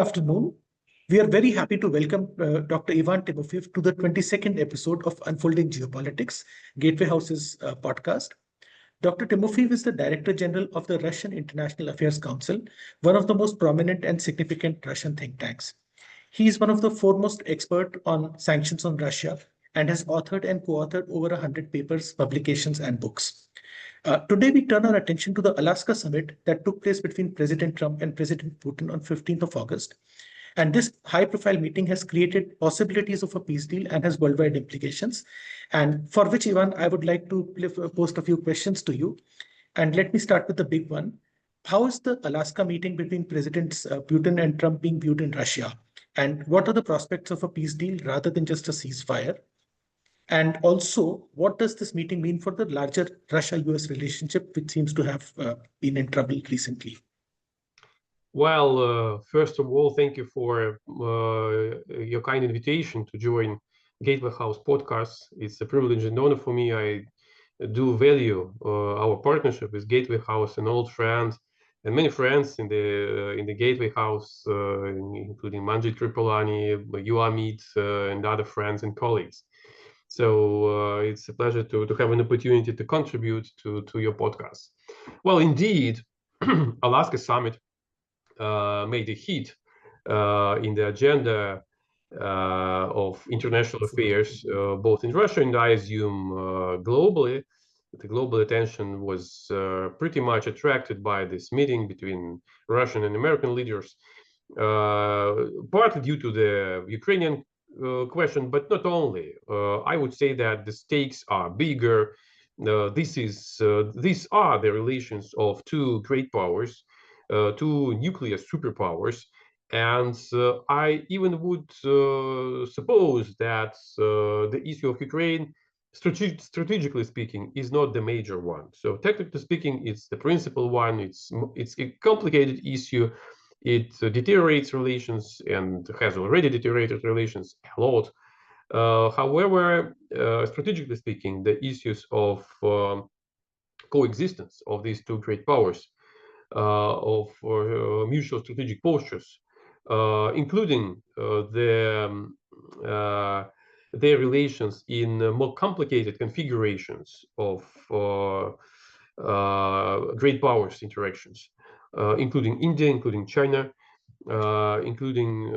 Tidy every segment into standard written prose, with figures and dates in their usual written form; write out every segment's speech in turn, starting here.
Afternoon. We are very happy to welcome Dr. Ivan Timofeev to the 22nd episode of Unfolding Geopolitics, Gateway House's podcast. Dr. Timofeev is the Director General of the Russian International Affairs Council, one of the most prominent and significant Russian think tanks. He is one of the foremost experts on sanctions on Russia and has authored and co-authored over 100 papers, publications, and books. Today, we turn our attention to the Alaska summit that took place between President Trump and President Putin on 15th of August. And this high-profile meeting has created possibilities of a peace deal and has worldwide implications. And for which, Ivan, I would like to post a few questions to you. And let me start with the big one. How is the Alaska meeting between Presidents Putin and Trump being viewed in Russia? And what are the prospects of a peace deal rather than just a ceasefire? And also, what does this meeting mean for the larger Russia-US relationship, which seems to have been in trouble recently? Well, first of all, thank you for your kind invitation to join Gateway House podcast. It's a privilege and honor for me. I do value our partnership with Gateway House, an old friend, and many friends in the Gateway House, including Manjit Tripolani, Amit, and other friends and colleagues. So it's a pleasure to have an opportunity to contribute to your podcast. Well, indeed, Alaska Summit made a hit in the agenda of international affairs, both in Russia and I assume globally. The global attention was pretty much attracted by this meeting between Russian and American leaders, partly due to the Ukrainian question, but not only. I would say that the stakes are bigger. These are the relations of two great powers, two nuclear superpowers, and I even would suppose that the issue of Ukraine, strategically speaking, is not the major one. So technically speaking, it's the principal one. It's a complicated issue. It deteriorates relations and has already deteriorated relations a lot. However, strategically speaking, the issues of coexistence of these two great powers, of mutual strategic postures, including their relations in more complicated configurations of great powers interactions, including India, including China, including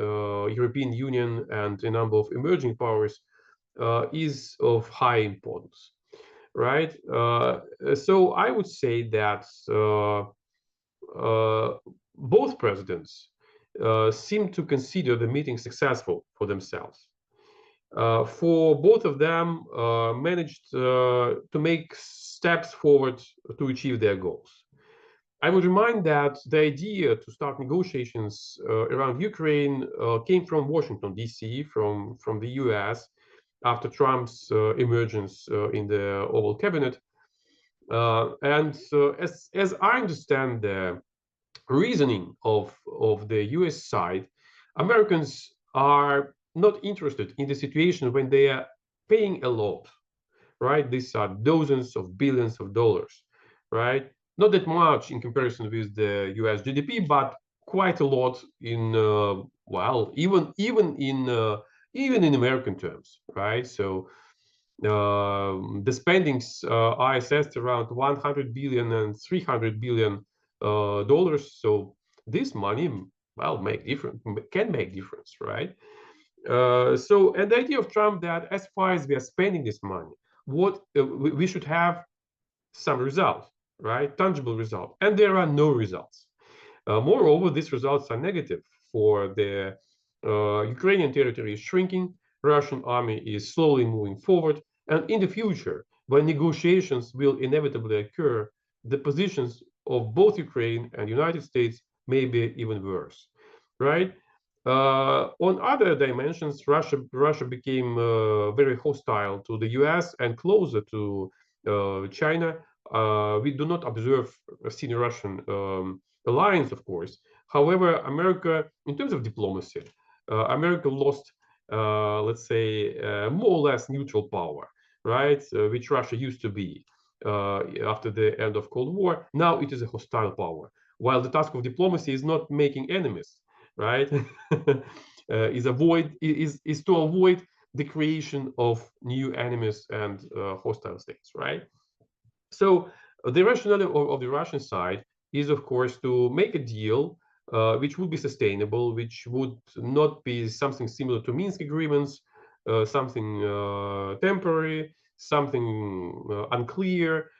European Union and a number of emerging powers, is of high importance, right? So I would say that both presidents seem to consider the meeting successful for themselves. For both of them managed to make steps forward to achieve their goals. I would remind that the idea to start negotiations around Ukraine came from Washington, D.C., from the U.S., after Trump's emergence in the Oval Cabinet. As I understand the reasoning of the US side, Americans are not interested in the situation when they are paying a lot, right? These are dozens of billions of dollars, right? Not that much in comparison with the US GDP, but quite a lot in well, even in American terms, right? So the spendings are assessed around 100 billion and 300 billion dollars. So this money, well, can make difference, right? And the idea of Trump that as far as we are spending this money, what we should have some results, right? Tangible results, and there are no results. Moreover, these results are negative for the Ukrainian territory is shrinking, Russian army is slowly moving forward, and in the future, when negotiations will inevitably occur, the positions of both Ukraine and United States may be even worse, right? On other dimensions, Russia became very hostile to the US and closer to China. We do not observe a Sino-Russian alliance, of course. However, America, in terms of diplomacy, America lost, let's say, more or less neutral power, right? Which Russia used to be after the end of Cold War. Now it is a hostile power. While the task of diplomacy is not making enemies, right? Is to avoid the creation of new enemies and hostile states, right? So the rationale of the Russian side is, of course, to make a deal which would be sustainable, which would not be something similar to Minsk agreements, something temporary, something unclear,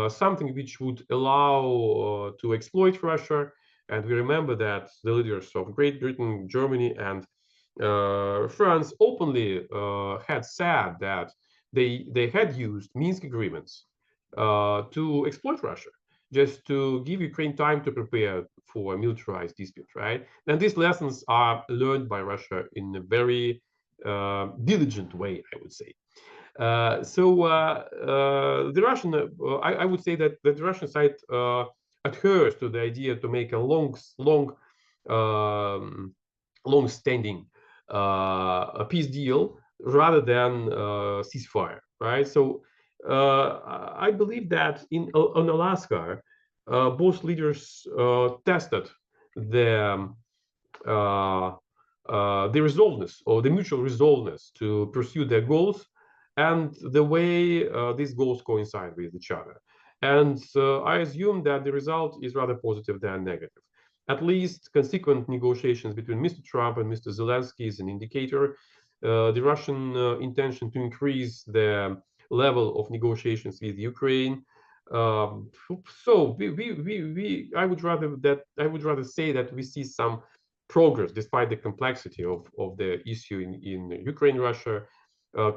something which would allow to exploit Russia. And we remember that the leaders of Great Britain, Germany, and France openly had said that they had used Minsk agreements to exploit Russia, just to give Ukraine time to prepare for a militarized dispute, right? And these lessons are learned by Russia in a very diligent way, I would say. The Russian, I would say that the Russian side adheres to the idea to make a um, long-standing a peace deal rather than ceasefire, right? So I believe that on Alaska, both leaders tested the uh, the resolveness or the mutual resolveness to pursue their goals and the way these goals coincide with each other. And I assume that the result is rather positive than negative. At least consequent negotiations between Mr. Trump and Mr. Zelensky is an indicator. The Russian intention to increase the level of negotiations with Ukraine. So I would rather say that we see some progress despite the complexity of the issue in Ukraine-Russia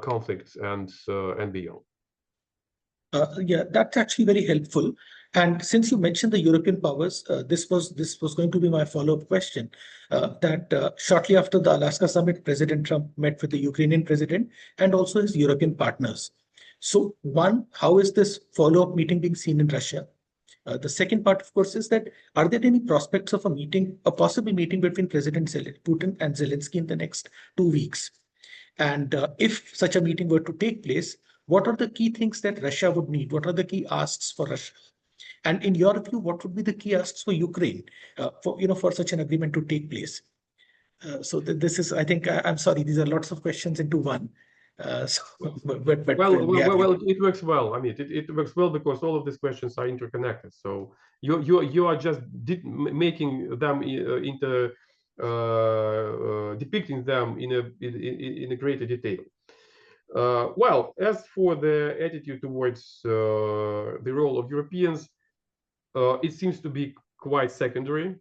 conflict and beyond. Yeah, that's actually very helpful. And since you mentioned the European powers, this was going to be my follow-up question. That shortly after the Alaska summit, President Trump met with the Ukrainian president and also his European partners. So, one, how is this follow-up meeting being seen in Russia? The second part, of course, is that are there any prospects of a meeting, a possible meeting between President Putin and Zelensky in the next 2 weeks? And if such a meeting were to take place, what are the key things that Russia would need? What are the key asks for Russia? And in your view, what would be the key asks for Ukraine for such an agreement to take place? This is, I think, I'm sorry, these are lots of questions into one. So, yeah, Well, it works well. I mean, it works well because all of these questions are interconnected. So you are just making them into depicting them in a greater detail. Well, as for the attitude towards the role of Europeans, it seems to be quite secondary.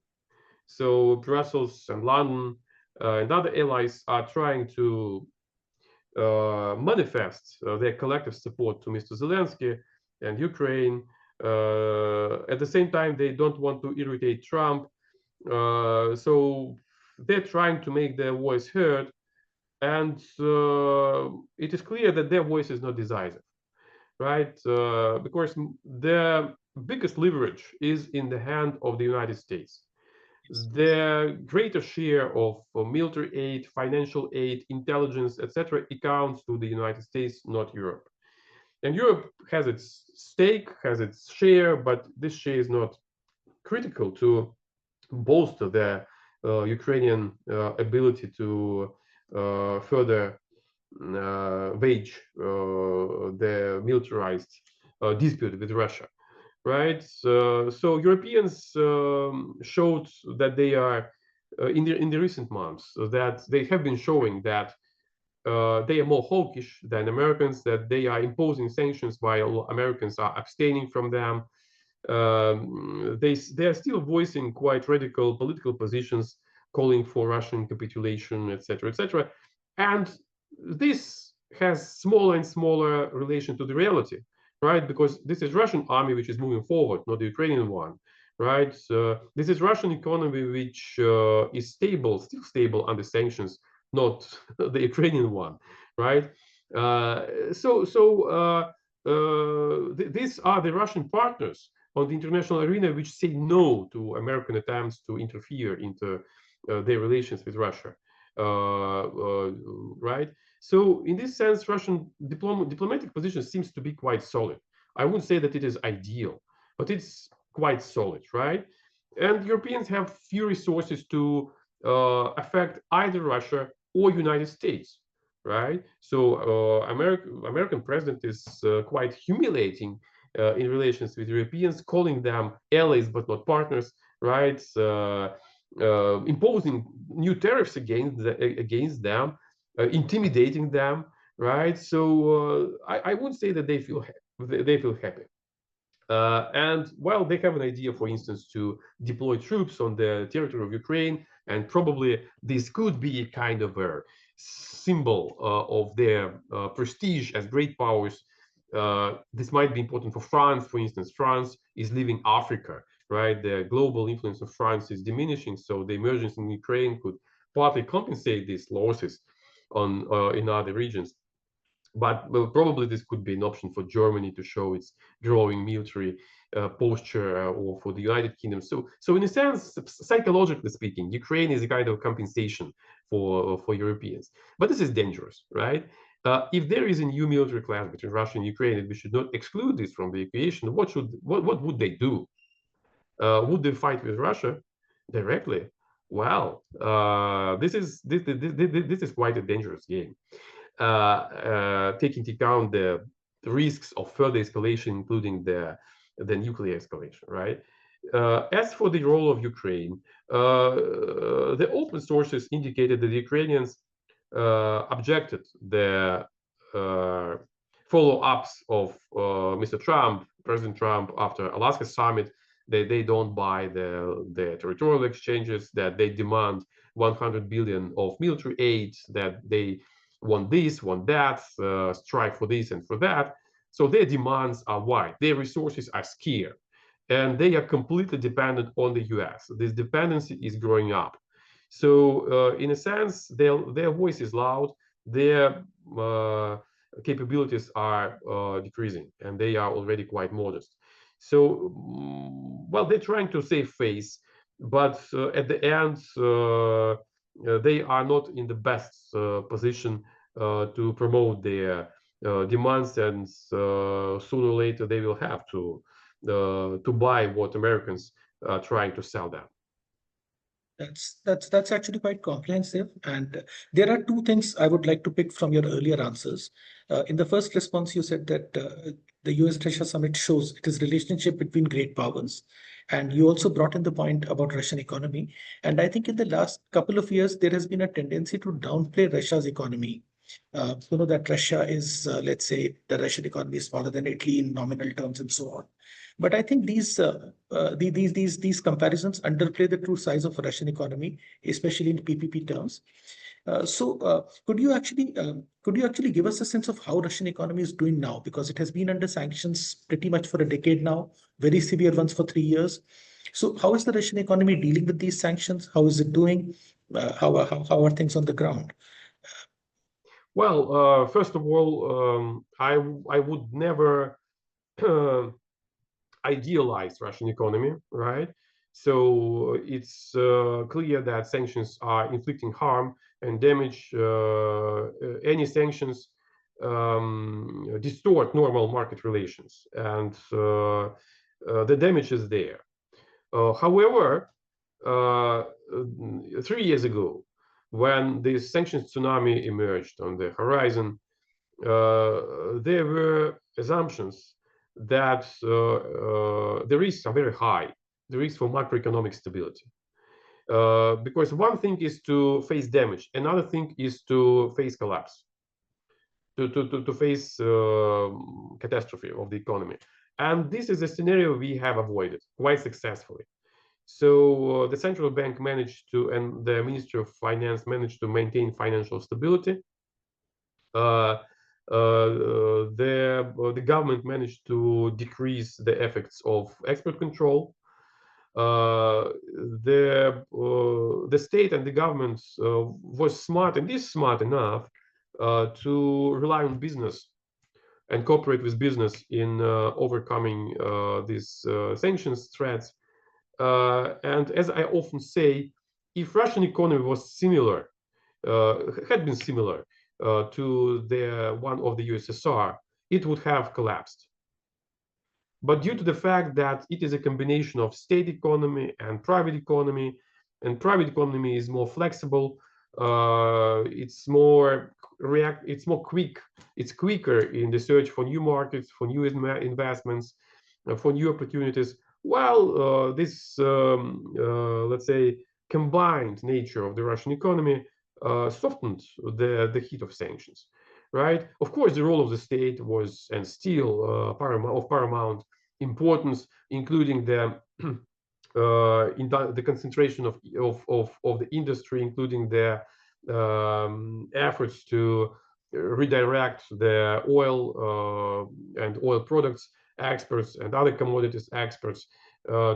So Brussels and London and other allies are trying to manifest their collective support to Mr. Zelensky and Ukraine. At the same time, they don't want to irritate Trump. So they're trying to make their voice heard. And it is clear that their voice is not decisive, right? Because the biggest leverage is in the hand of the United States. The greater share of military aid, financial aid, intelligence, etc., accounts to the United States, not Europe. And Europe has its stake, has its share, but this share is not critical to bolster the Ukrainian ability to further wage the militarized dispute with Russia, right? So Europeans showed that they are in the recent months that they have been showing that they are more hawkish than Americans, that they are imposing sanctions while Americans are abstaining from them. They are still voicing quite radical political positions, calling for Russian capitulation, etc., etc. And this has smaller and smaller relation to the reality, right? Because this is Russian army which is moving forward, not the Ukrainian one, right? This is Russian economy which is stable, still stable under sanctions, not the Ukrainian one, right? These are the Russian partners on the international arena which say no to American attempts to interfere into their relations with Russia, right? So in this sense, Russian diplomatic position seems to be quite solid. I wouldn't say that it is ideal, but it's quite solid, right? And Europeans have few resources to affect either Russia or United States, right? So American president is quite humiliating in relations with Europeans, calling them allies but not partners, right? Imposing new tariffs against them, intimidating them, right? So I would say that they feel happy. And well, they have an idea, for instance, to deploy troops on the territory of Ukraine, and probably this could be a kind of a symbol of their prestige as great powers. This might be important for France, for instance. France is leaving Africa, right? The global influence of France is diminishing, so the emergence in Ukraine could partly compensate these losses on in other regions. But well, probably this could be an option for Germany to show its growing military posture, or for the United Kingdom. So in a sense, psychologically speaking, Ukraine is a kind of compensation for Europeans. But this is dangerous, right? If there is a new military clash between Russia and Ukraine, and we should not exclude this from the equation, what would they do? Would they fight with Russia directly? Well, this is quite a dangerous game. Take into account the risks of further escalation, including the nuclear escalation, right? As for the role of Ukraine, the open sources indicated that the Ukrainians objected the uh, follow-ups of Mr. Trump, President Trump, after Alaska summit. They don't buy the territorial exchanges, that they demand 100 billion of military aid, that they want this, want that, strive for this and for that. So their demands are wide, their resources are scarce, and they are completely dependent on the US. This dependency is growing up. So in a sense, their voice is loud, their capabilities are decreasing, and they are already quite modest. So, well, they're trying to save face, but at the end, they are not in the best position to promote their demands, and sooner or later they will have to buy what Americans are trying to sell them. That's actually quite comprehensive. And there are two things I would like to pick from your earlier answers. In the first response, you said that the US-Russia summit shows it is relationship between great powers. And you also brought in the point about Russian economy. And I think in the last couple of years, there has been a tendency to downplay Russia's economy. That Russia is, let's say, the Russian economy is smaller than Italy in nominal terms and so on. But I think these comparisons underplay the true size of Russian economy, especially in PPP terms. Could you actually give us a sense of how Russian economy is doing now? Because it has been under sanctions pretty much for a decade now, very severe ones for 3 years. So how is the Russian economy dealing with these sanctions? How is it doing? How are things on the ground? Well, first of all, I would never idealize Russian economy, right? So it's clear that sanctions are inflicting harm and damage. Any sanctions distort normal market relations, and the damage is there. However, 3 years ago, when the sanctions tsunami emerged on the horizon, there were assumptions that the risks are very high, the risks for macroeconomic stability. Because one thing is to face damage, another thing is to face collapse, to face catastrophe of the economy. And this is a scenario we have avoided quite successfully. So the central bank managed to, and the Ministry of Finance managed to maintain financial stability. The government managed to decrease the effects of export control. The state and the government was smart and is smart enough to rely on business and cooperate with business in overcoming these sanctions threats. And as I often say, if Russian economy was similar, had been similar to the one of the USSR, it would have collapsed. But due to the fact that it is a combination of state economy and private economy, and private economy is more flexible. It's more it's more it's quicker in the search for new markets, for new investments, for new opportunities. While this let's say combined nature of the Russian economy softened the heat of sanctions, right? Of course, the role of the state was and still of paramount importance, including the concentration of the industry, including the efforts to redirect the oil and oil products exports and other commodities exports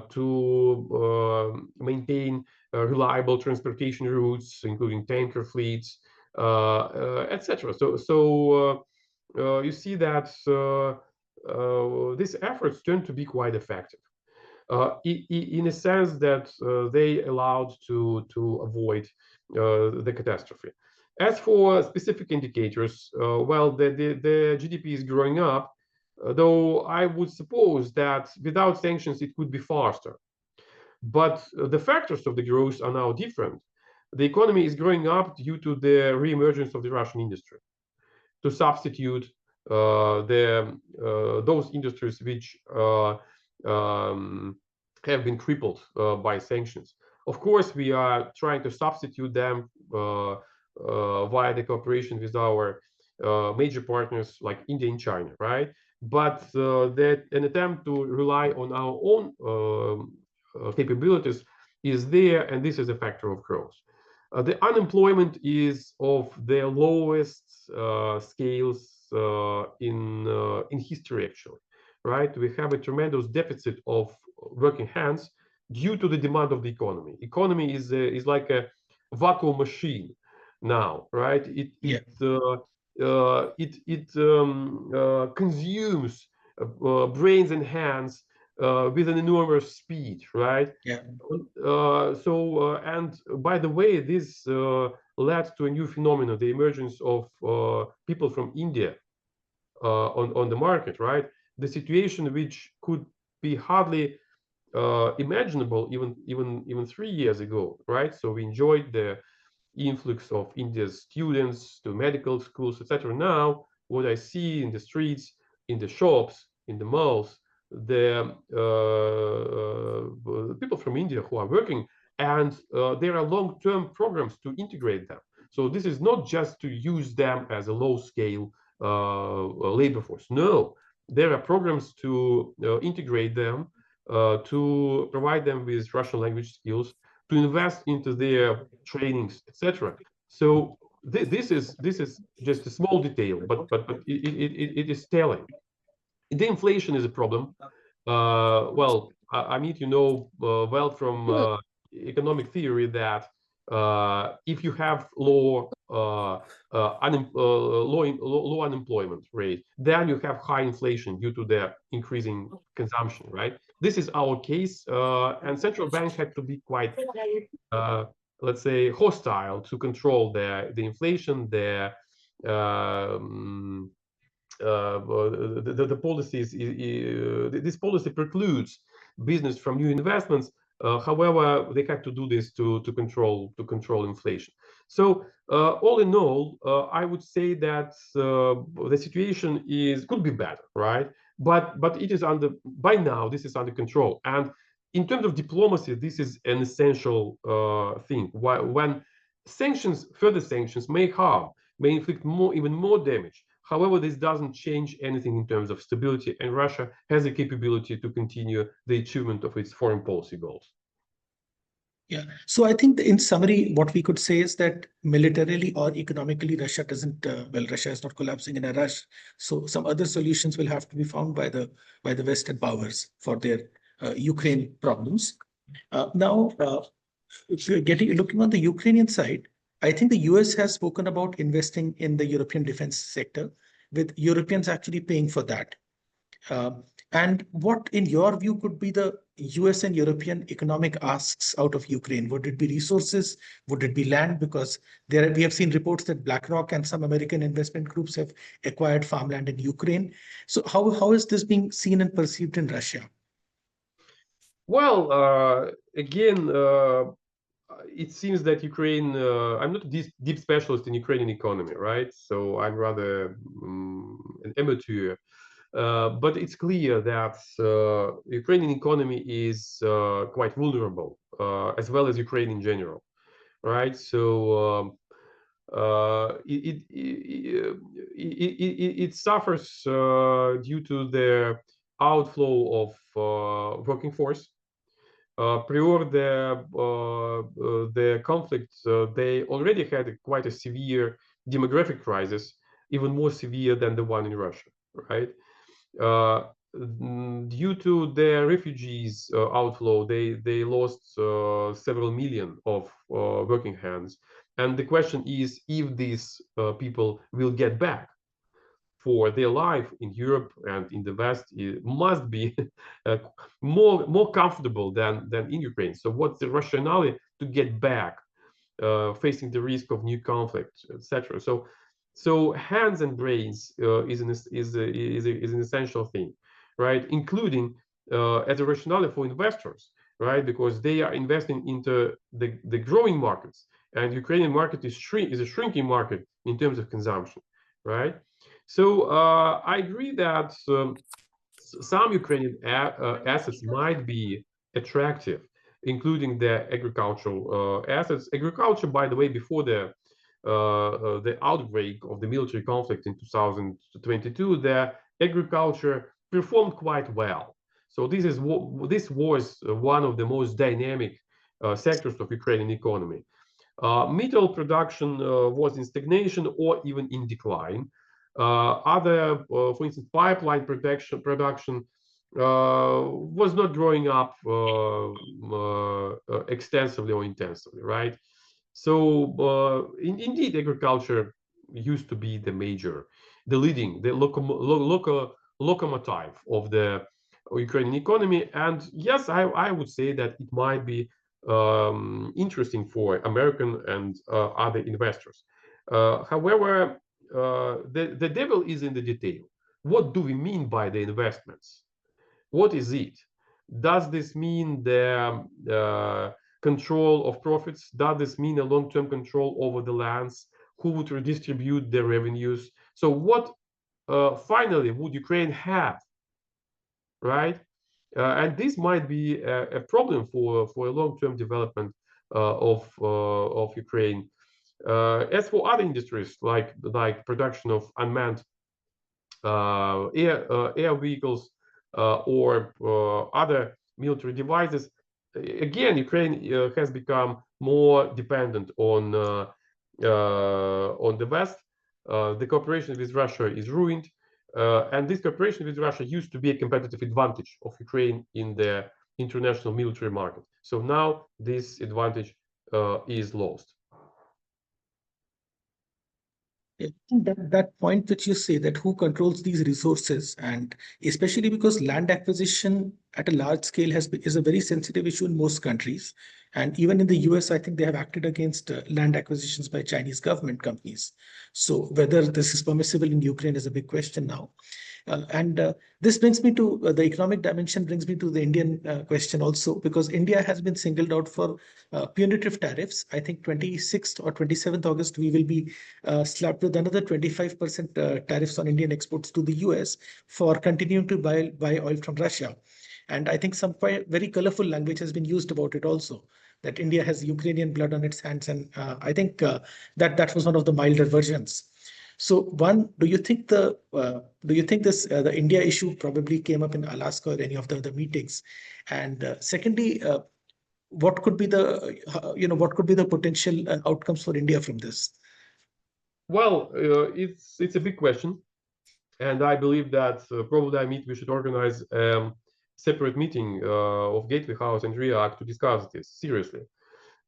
to maintain reliable transportation routes, including tanker fleets, etc. You see that these efforts turned to be quite effective in a sense that they allowed to avoid the catastrophe. As for specific indicators, well, the GDP is growing up, though I would suppose that without sanctions it could be faster. But the factors of the growth are now different. The economy is growing up due to the re-emergence of the Russian industry to substitute those industries which have been crippled by sanctions. Of course, we are trying to substitute them via the cooperation with our major partners like India and China, right? But an attempt to rely on our own capabilities is there, and this is a factor of growth. The unemployment is of the lowest scales in history, actually, right? We have a tremendous deficit of working hands due to the demand of the economy. Economy is like a vacuum machine now, right? It consumes brains and hands with an enormous speed, right? Yeah. And by the way, this led to a new phenomenon, the emergence of people from India on the market, right? The situation which could be hardly imaginable even 3 years ago, right? So we enjoyed the influx of India's students to medical schools, etc. Now, what I see in the streets, in the shops, in the malls, the people from India who are working, and there are long-term programs to integrate them. So this is not just to use them as a low-scale labor force. No, there are programs to integrate them, to provide them with Russian language skills, to invest into their trainings, etc. So this is just a small detail, but it is telling. The inflation is a problem. Well, I mean, you know well from economic theory that if you have low unemployment rate, then you have high inflation due to the increasing consumption, right? This is our case, and central banks had to be quite, let's say, hostile to control the inflation, the policies. This policy precludes business from new investments. However, they had to do this to control inflation. So all in all, I would say that the situation could be better, right? But it is by now this is under control. And in terms of diplomacy, this is an essential thing. When further sanctions may harm, may inflict even more damage. However, this doesn't change anything in terms of stability, and Russia has the capability to continue the achievement of its foreign policy goals. Yeah. So I think in summary, what we could say is that militarily or economically, Russia doesn't, Russia is not collapsing in a rush. So some other solutions will have to be found by the Western powers for their Ukraine problems. Now, if you're looking on the Ukrainian side, I think the US has spoken about investing in the European defense sector, with Europeans actually paying for that. And what, in your view, could be the US and European economic asks out of Ukraine? Would it be resources? Would it be land? Because we have seen reports that BlackRock and some American investment groups have acquired farmland in Ukraine. So how is this being seen and perceived in Russia? Well, again, it seems that Ukraine, I'm not a deep specialist in Ukrainian economy, right? So I'm rather an amateur. But it's clear that Ukrainian economy is quite vulnerable, as well as Ukraine in general, right? So it suffers due to the outflow of working force. Prior the conflict, they already had quite a severe demographic crisis, even more severe than the one in Russia, right? Due to the refugees outflow, they lost several million of working hands, and the question is if these people will get back for their life in Europe and in the West. It must be more comfortable than in Ukraine. So what's the rationale to get back, facing the risk of new conflicts, etc. So hands and brains is an essential thing, right? Including as a rationale for investors, right? Because they are investing into the growing markets, and Ukrainian market is a shrinking market in terms of consumption, right? So I agree that some Ukrainian assets might be attractive, including the agricultural assets. Agriculture, by the way, before the outbreak of the military conflict in 2022, the agriculture performed quite well. So this was one of the most dynamic sectors of Ukrainian economy. Metal production was in stagnation or even in decline. For instance, pipeline production was not growing up extensively or intensively, right? So indeed, agriculture used to be the locomotive of the Ukrainian economy. And yes, I would say that it might be interesting for American and other investors. However, the devil is in the detail. What do we mean by the investments? What is it? Does this mean the control of profits? Does this mean a long-term control over the lands? Who would redistribute the revenues? So what finally would Ukraine have, right? And this might be a problem for a long-term development of Ukraine. As for other industries like production of unmanned air vehicles or other military devices, again, Ukraine has become more dependent on the West. The cooperation with Russia is ruined, and this cooperation with Russia used to be a competitive advantage of Ukraine in the international military market. So now this advantage is lost. Yeah, that point which you say, that who controls these resources, and especially because land acquisition at a large scale is a very sensitive issue in most countries, and even in the US, I think they have acted against land acquisitions by Chinese government companies. So whether this is permissible in Ukraine is a big question now. And this brings me to the economic dimension, brings me to the Indian question also, because India has been singled out for punitive tariffs. I think 26th or 27th August, we will be slapped with another 25% tariffs on Indian exports to the US for continuing to buy oil from Russia. And I think some quite very colorful language has been used about it also, that India has Ukrainian blood on its hands. And I think that was one of the milder versions. So one, do you think the India issue probably came up in Alaska or any of the other meetings? And secondly, what could be what could be the potential outcomes for India from this? Well, it's a big question, and I believe that probably we should organize separate meeting of Gateway House and REACT to discuss this seriously,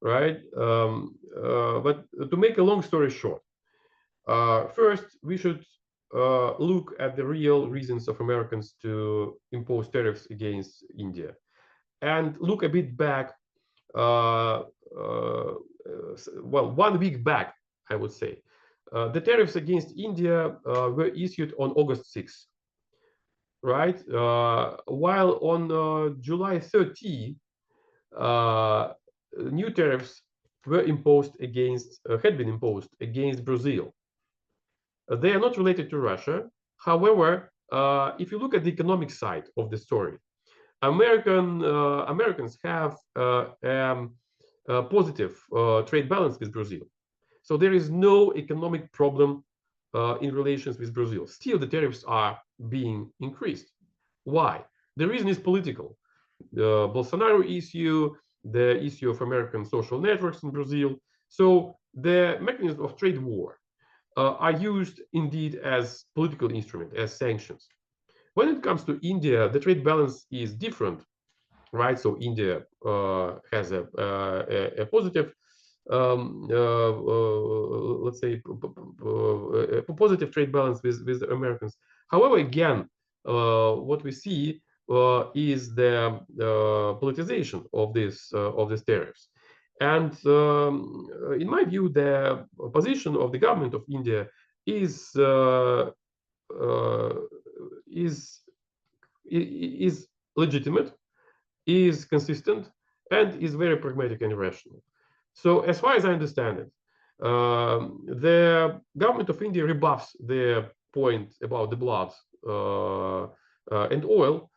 right? But to make a long story short, first we should look at the real reasons of Americans to impose tariffs against India, and look a bit back. Well, 1 week back, I would say. The tariffs against India were issued on August 6th, right? While on July 30, new tariffs were imposed against, had been imposed against Brazil. They are not related to Russia. However, if you look at the economic side of the story, Americans have a positive trade balance with Brazil. So there is no economic problem in relations with Brazil. Still, the tariffs are being increased. Why? The reason is political. The Bolsonaro issue, the issue of American social networks in Brazil. So the mechanism of trade war are used indeed as political instrument, as sanctions. When it comes to India, the trade balance is different, right? So India has a positive, let's say, a positive trade balance with the Americans. However, again, what we see is the politicization of these tariffs. And in my view, the position of the government of India is uh, is is legitimate, is consistent, and is very pragmatic and rational. So, as far as I understand it, the government of India rebuffs the point about the blood and oil.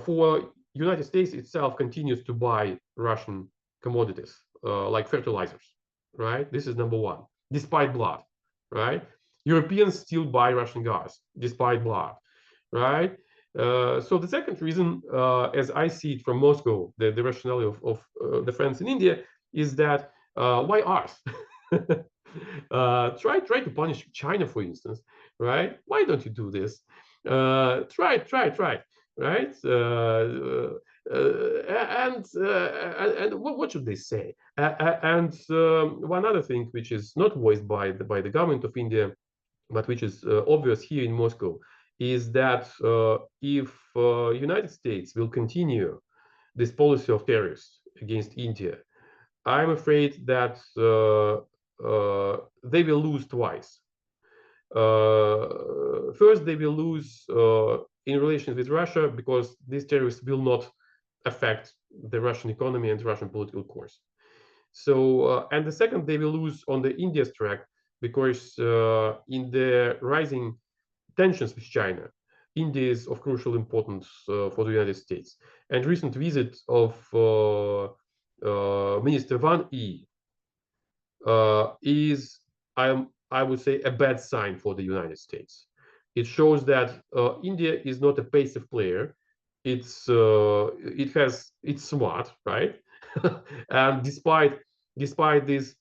For United States itself continues to buy Russian commodities like fertilizers, right? This is number one, despite blood, right? Europeans still buy Russian gas despite blood, right? So the second reason, as I see it from Moscow, the rationale of the friends in India is that why ours? Try to punish China, for instance, right? Why don't you do this? Try, right? And what should they say? And one other thing, which is not voiced by the government of India, but which is obvious here in Moscow, is that if United States will continue this policy of tariffs against India, I'm afraid that they will lose twice. First, they will lose in relations with Russia because these tariffs will not affect the Russian economy and Russian political course. So, and the second, they will lose on the India's track because in the rising tensions with China, India is of crucial importance for the United States. And recent visit of Minister Wang Yi is, I would say, a bad sign for the United States. It shows that India is not a passive player. It's smart, right? And despite these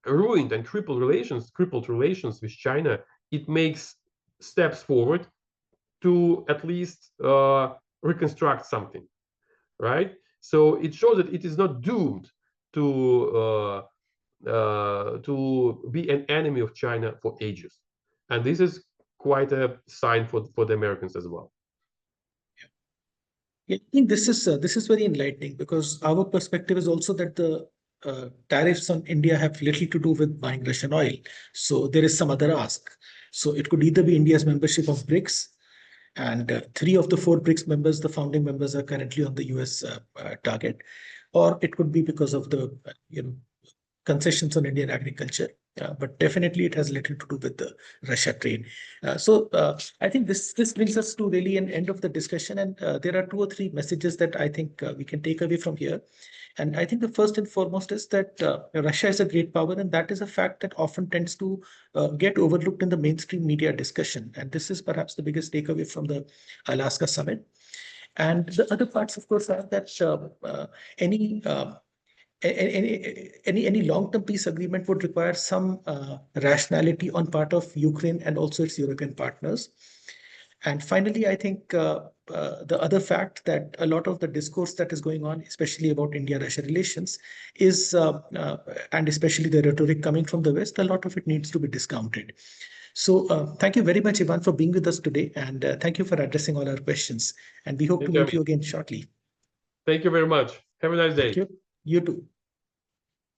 ruined and crippled relations with China, it makes steps forward to at least reconstruct something, right? So it shows that it is not doomed to be an enemy of China for ages, and this is quite a sign for the Americans as well. Yeah, I think this is very enlightening because our perspective is also that the tariffs on India have little to do with buying Russian oil. So there is some other ask. So it could either be India's membership of BRICS, and 3 of the 4 BRICS members, the founding members, are currently on the US target, or it could be because of the concessions on Indian agriculture. But definitely it has little to do with the Russia trade. So I think this brings us to really an end of the discussion. And there are 2 or 3 messages that I think we can take away from here. And I think the first and foremost is that Russia is a great power, and that is a fact that often tends to get overlooked in the mainstream media discussion. And this is perhaps the biggest takeaway from the Alaska summit. And the other parts, of course, are that any long-term peace agreement would require some rationality on part of Ukraine and also its European partners. And finally, I think the other fact that a lot of the discourse that is going on, especially about India-Russia relations, is, and especially the rhetoric coming from the West, a lot of it needs to be discounted. So thank you very much, Ivan, for being with us today. And thank you for addressing all our questions. And we hope to meet you again shortly. Thank you very much. Have a nice day. Thank you. You too.